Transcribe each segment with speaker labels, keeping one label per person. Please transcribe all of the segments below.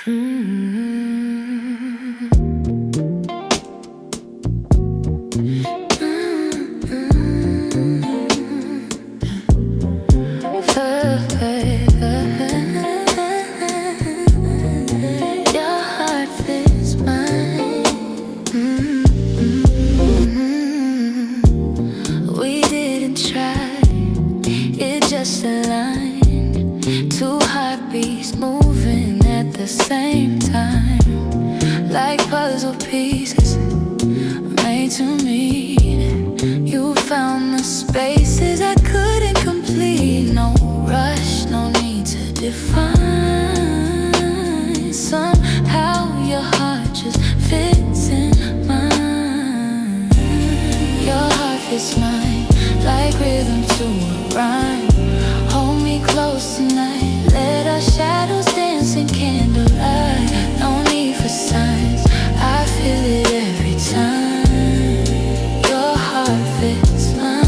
Speaker 1: Your heart fits mine. We didn't try, it just aligned. Two heartbeats moving at the same time, like puzzle pieces made to meet. You found the spaces I couldn't complete. No rush, no need to define. Somehow your heart just fits in mine. Your heart fits mine, like rhythm to a rhyme. Hold me close tonight, let our shadows dance in candlelight. No need for signs, I feel it every time. Your heart fits mine.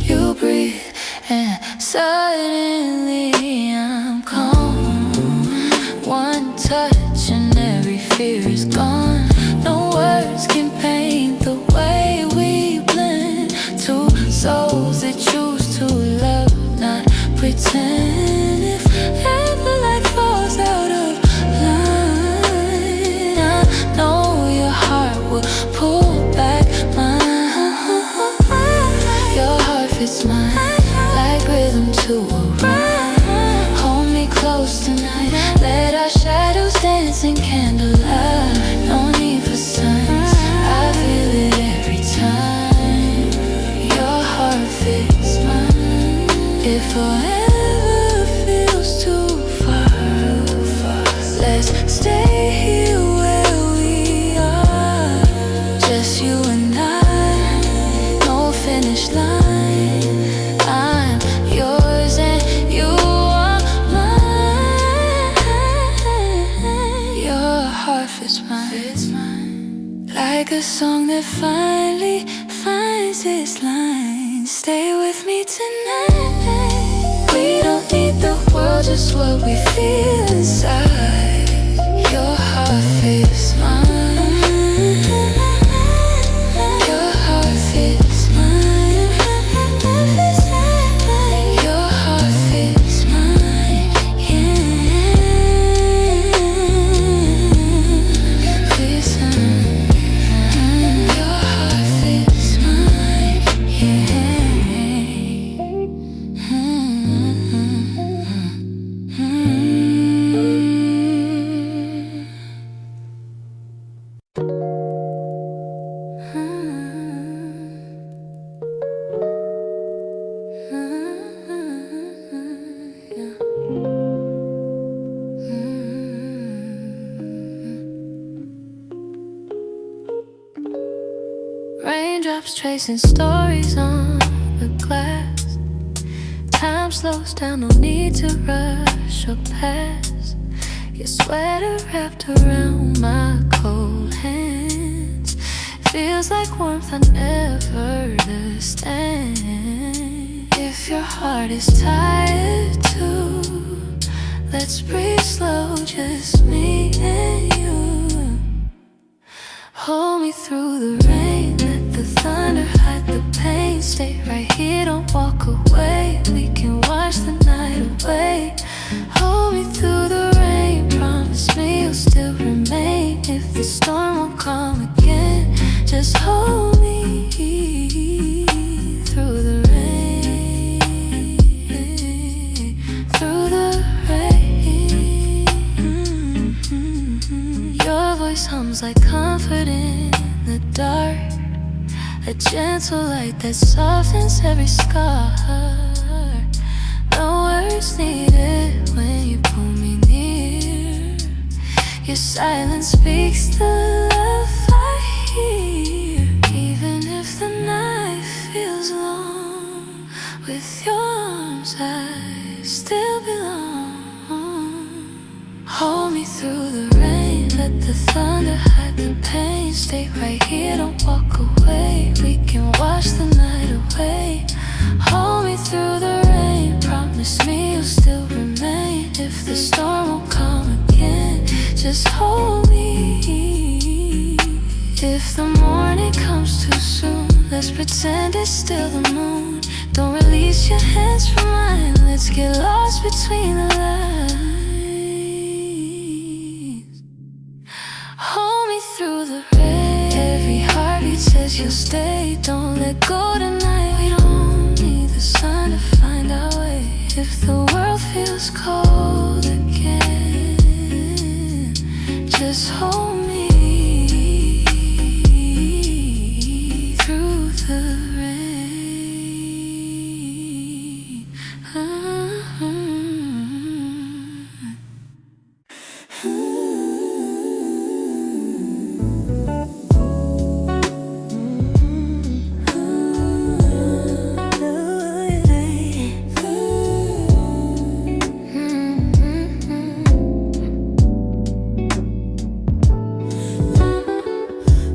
Speaker 1: You breathe and suddenly I'm calm. One touch and every fear is gone. No words can paint the way we blend. Two souls that choose to love, not pretend. If ever light falls out of line, I know your heart will pull back mine. Your heart fits mine, like rhythm to a rhyme. Hold me close tonight, let our shadows dance in candlelight. No need for signs, I feel it every time. Your heart fits mine. If forever feels too far, let's stay here where we are. Just you and I, no finish line. I'm yours and you are mine. Your heart fits mine, like a song that finally finds its line. Stay with me tonight. We don't need the world, just what we feel inside. Your heart fits mine. Your heart fits mine. Your heart fits mine. Yeah. Fits mine. Your heart fits mine. Yeah. Raindrops tracing stories on the glass. Time slows down, no need to rush or pass. Your sweater wrapped around my cold hands. Feels like warmth I never understand. If your heart is tired too, let's breathe slow, just me and you. Hold me through the rain, let the thunder hide the pain. Stay right here, don't walk away, we can wash the night away. Hold me through the rain, promise me you'll still remain. If the storm won't come again, just hold me through the rain. Through the rain. Your voice hums like comfort in the dark, a gentle light that softens every scar. No words needed when you pull me near. Your silence speaks the love I hear. Even if the night feels long, with your arms I still belong. Hold me through the rain, let the thunder hide the pain. Stay right here, don't walk away, we can wash the night away. Hold me through the rain, promise me you'll still remain. If the storm won't come If the morning comes too soon, let's pretend it's still the moon. Don't release your hands from mine. Let's get lost between the lines. Hold me through the rain. Every heartbeat says you'll stay. Don't let go tonight. We don't need the sun to find our way. If the world feels cold again, just hold me through the rain.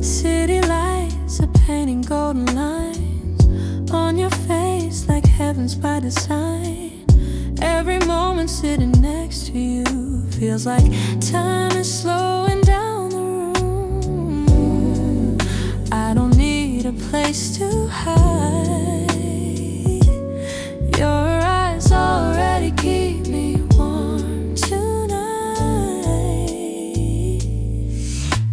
Speaker 2: City lights are painting golden lines on your face like heaven's by design. Every moment sitting next to you feels like time is slowing down the room. I don't need a place to hide. Your eyes already keep me warm tonight.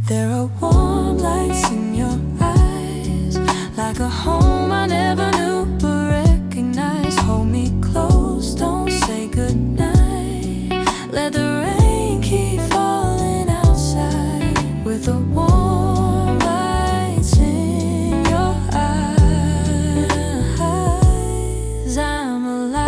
Speaker 2: There are warm lights in your eyes, like a home I never knew but recognize. Hold me close, don't say goodnight. Let the rain keep falling outside. With the warm lights in your eyes, I'm alive.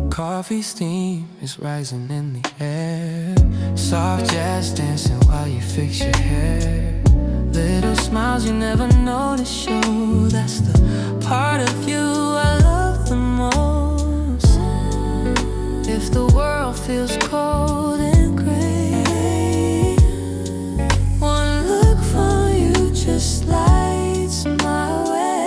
Speaker 3: Coffee steam is rising in the air. Soft jazz dancing while you fix your hair. Little smiles you never notice show. That's the part of you I love the most. If the world feels cold and gray, one look from you just lights my way.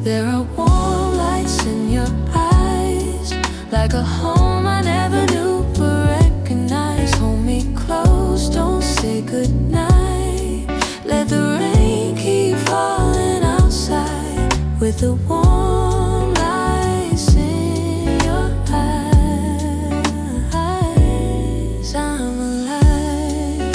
Speaker 1: There are warm lights in your eyes, like a home I never knew but recognize. Hold me close, don't say goodnight. Let the rain keep falling outside. With the warm lights in your eyes, I'm alive.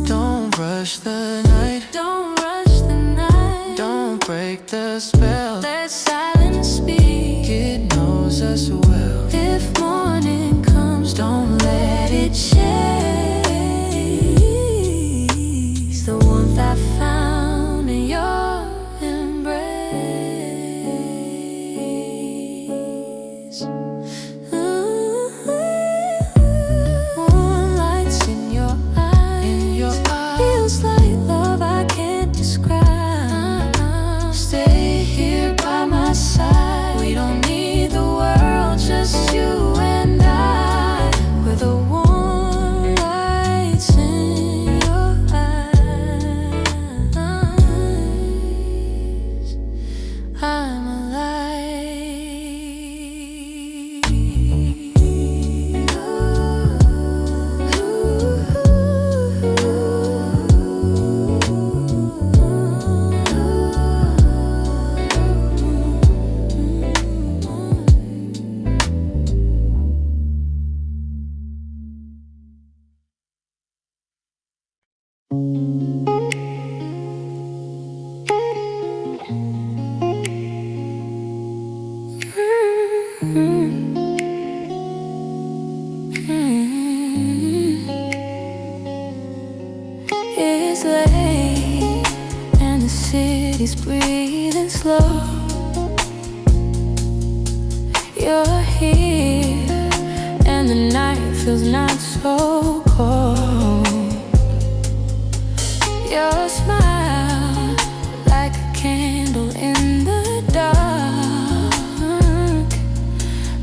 Speaker 3: Don't rush the night.
Speaker 1: Don't rush the night.
Speaker 3: Don't break the spell.
Speaker 1: Let silence speak.
Speaker 3: It knows us well.
Speaker 1: If morning comes, don't let it chase the warmth I found in your embrace. Warm lights in your eyes, feels like love I can't describe. Stay here by my side. We don't need the world, just you and I. With the warm lights in your eyes, I'm It's late and the city's breathing slow. You're here and the night feels not so cold. Your smile like a candle in the dark,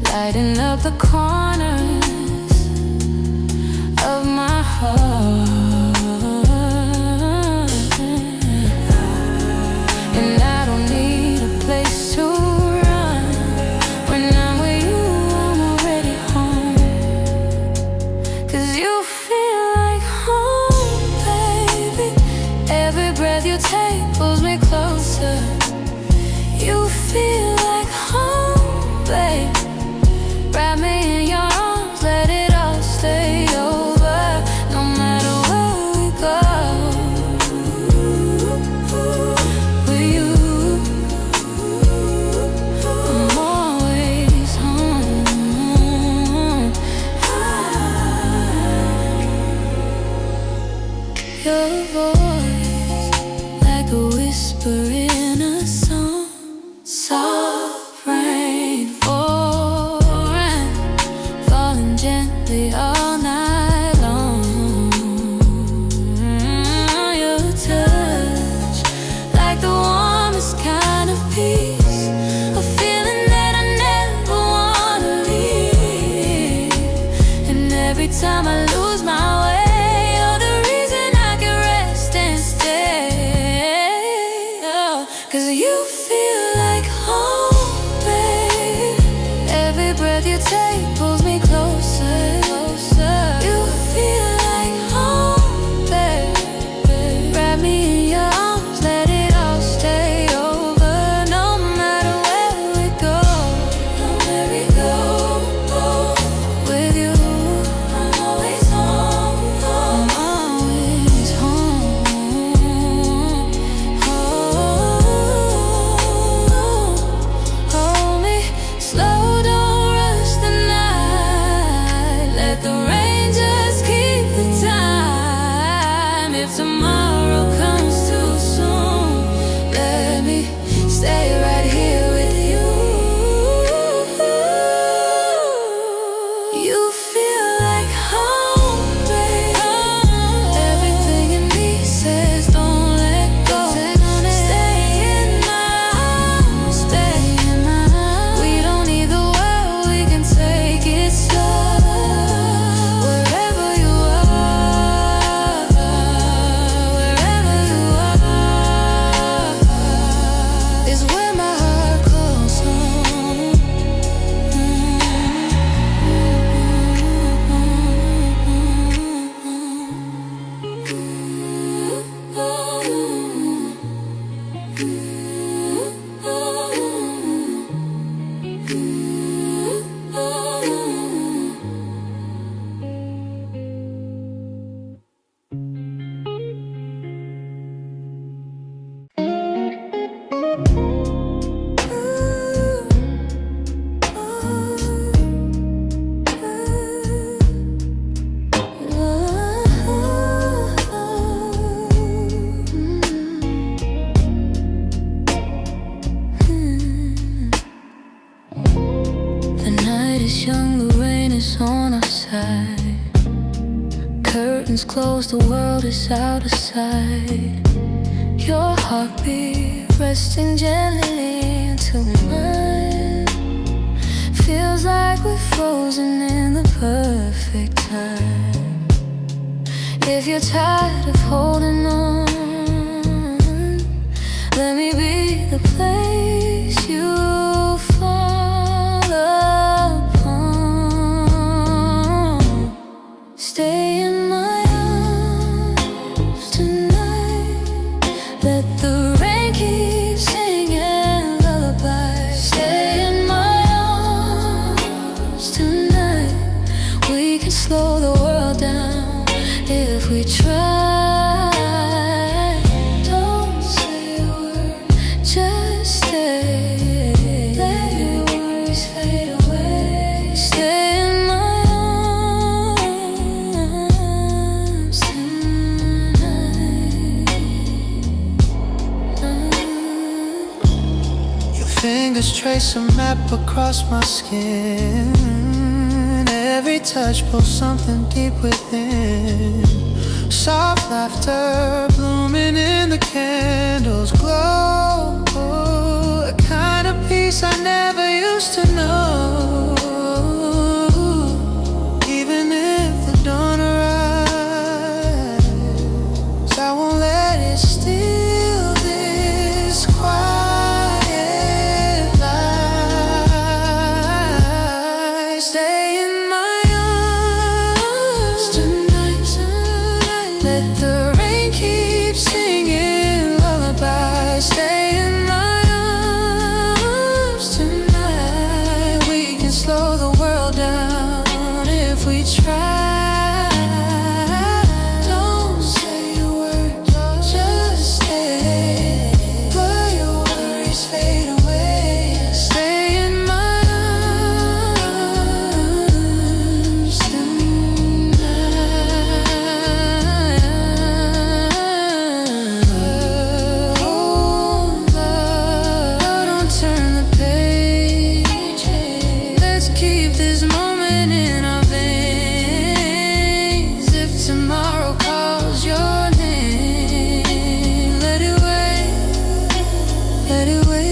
Speaker 1: lighting up the corners
Speaker 2: The night is young, the rain is on our side. Curtains closed, the world is out of sight. Your heartbeat resting gently into mine. Feels like we're frozen in the perfect time. If you're tired of holding on, let me be the place you fall upon. Stay in my arms tonight. Let the rain keep singing lullabies. Stay in my arms tonight. We can slow the world down if we try. Don't say a word, just stay. Let your worries fade away. Stay in my arms tonight.
Speaker 3: Your fingers trace a map across my skin. Every touch pulls something deep within. Soft laughter blooming in the candles' glow. A kind of peace I never used to know. Even if the dawn arrives, I won't let it steal this quiet light. Stay in my arms tonight. Let the rain keep singing lullabies. Stay in my arms tonight. We can slow the world down if we try. Don't say a word, just stay. Let your worries fade away. Stay in my arms tonight. Oh, love, don't turn the page. Let's keep this moment in our veins. If tomorrow calls your name, let it wait, let it wait.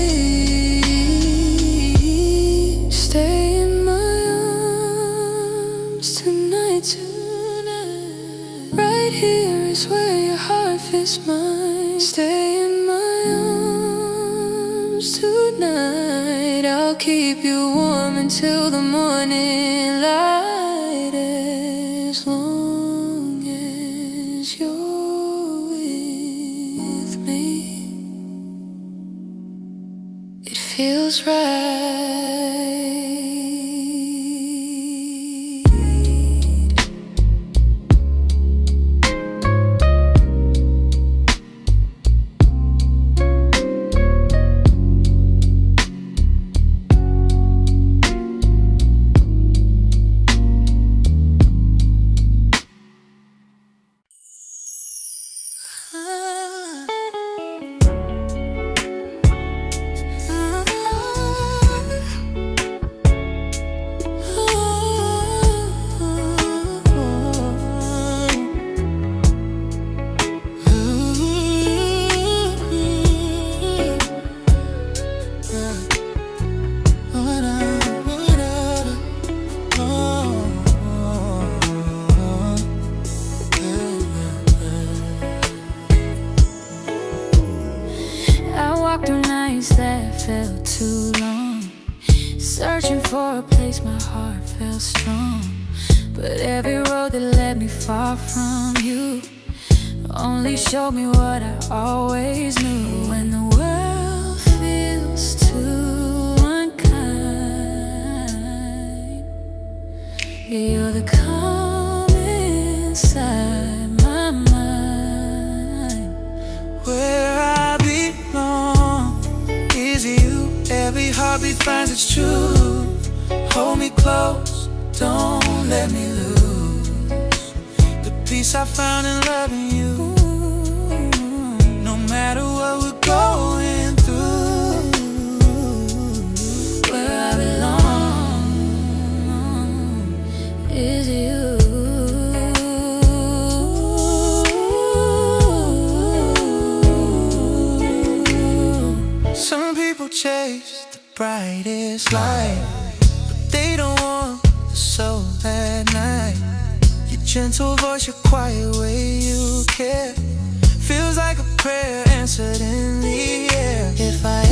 Speaker 3: Stay in my arms tonight, tonight. Right here is where your heart fits mine. Stay in my arms tonight. I'll keep you warm until the morning light. As long as you're with me, it feels right. That felt too long, searching for a place my heart felt strong. But every road that led me far from you only showed me what I always knew. When the world feels too unkind,
Speaker 2: You're the calm inside my mind.
Speaker 3: Where I belong is you. Every heartbeat finds its truth. Hold me close, don't let me lose the peace I found in loving you. No matter what we're going through,
Speaker 2: Where I belong is you.
Speaker 3: some people chase the brightest light, but they don't want the soul at night. Your gentle voice, your quiet way you care, feels like a prayer answered in the air.
Speaker 2: If I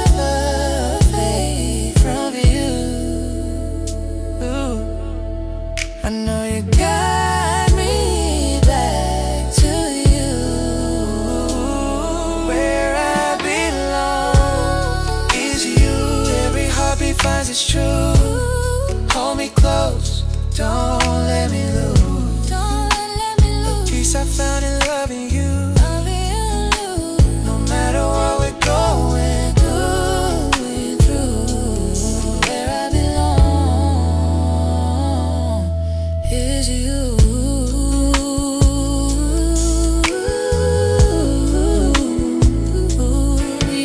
Speaker 2: ever fade from you,
Speaker 3: Ooh, I know you
Speaker 2: guide me back to you.
Speaker 3: where I belong is you. Every heartbeat finds its truth. Hold me close, don't let me lose
Speaker 2: Don't let me lose.
Speaker 3: peace I found in loving you.
Speaker 2: Loving you.
Speaker 3: No matter what we're going
Speaker 2: Through where I belong is you.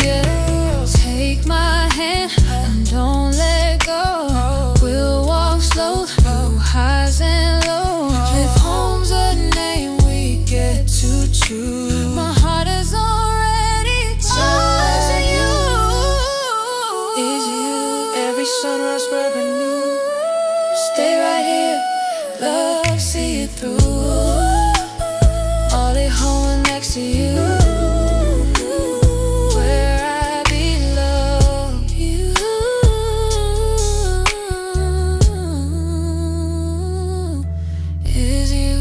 Speaker 2: Yeah, take my hand and don't let go. We'll walk slow through highs and lows. If home's a name we get to choose, my heart is already chosen you. Is you.
Speaker 3: every sunrise brother new.
Speaker 2: Stay right here, love, see it through. All at home next to you. Where I belong, you is you.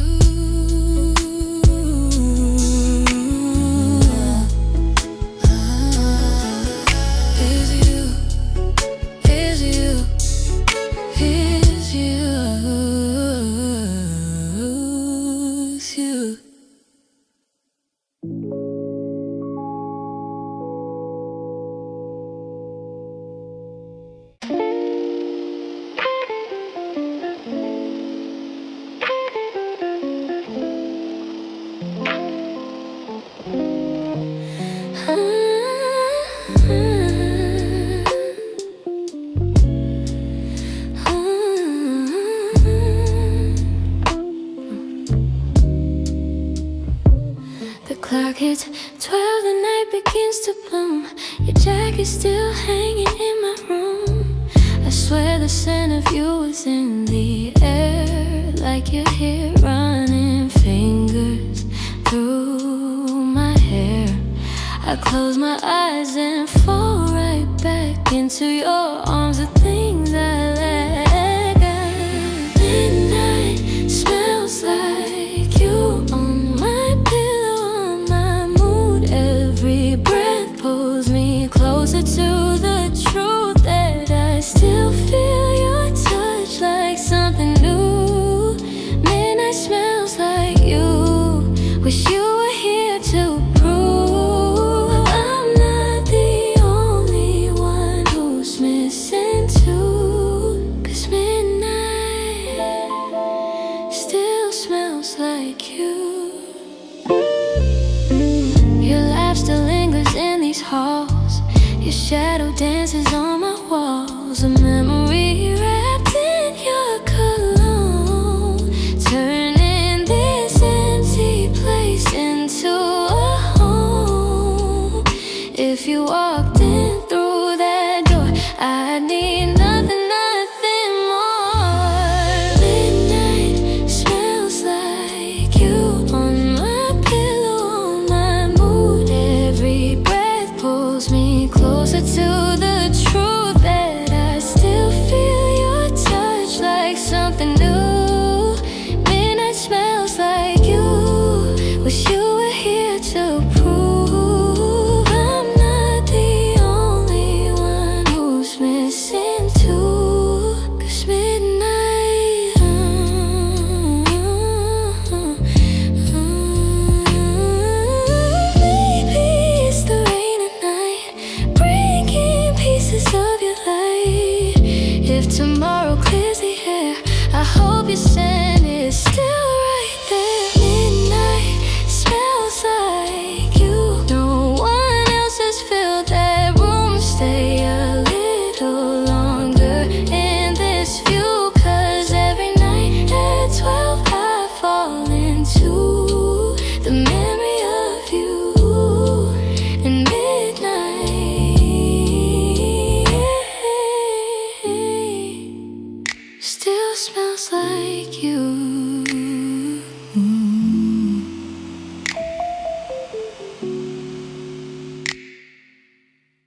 Speaker 2: Is you. Is you. Is you. Is you. The clock hits 12, the night begins to bloom. Your jacket's still hanging in my room. I swear the scent of you is in the air, like your hair running fingers through my hair. I close my eyes and fall right back into your arms. The things I let go. Midnight smells like you on my pillow, on my mood. Every breath pulls me closer to the truth that I still feel your touch like something new. Midnight smells like you. Wish you were here to prove I'm not the only one who's missing too. 'Cause midnight still smells like you. Your laugh still lingers in these halls. Your shadow dances on my walls. A memory wrapped in your cologne, turning this empty place into a home. If you walked in through that door, I'd need nothing, nothing more. Midnight smells like you on my pillow, on my mood. Every breath pulls me closer to the truth that I still feel your touch like something new. Midnight smells like you. Wish you were here to prove I'm not the only one who's missing too.